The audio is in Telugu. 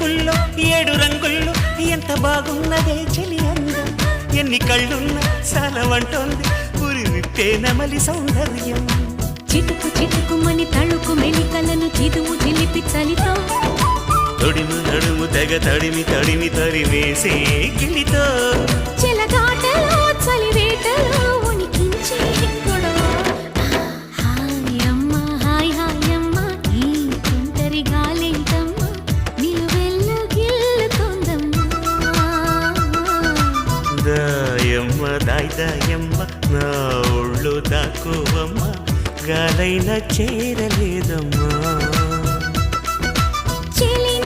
పువ్వుల్లో 7 రంగుల్లో ఎంత బాగున్నదే చెలి అందం ఎన్ని కళ్ళున్నా సాలవంటోంది పురి విప్పే నమలి సౌందర్యం చిటుకు చిటుకుమని తళుకు మెలికలను చిదుము చిలిపి చలితో తొడిము నడుము తెగ తడిమి తడిమి తరివేసే గిలితో చెలగాటలో చలివేటలో ఉనికించే గొడవ హాయమ్మ హాయ్ హాయమ్మ ఈ తుంటరి గాలేంటమ్మ నిలువెల్లు గిల్లుతోందమ్మా దాయమ్మ దాయమ్మ నా ఒళ్ళు దాక్కువమ్మ గాలైన చేరలేదమ్మా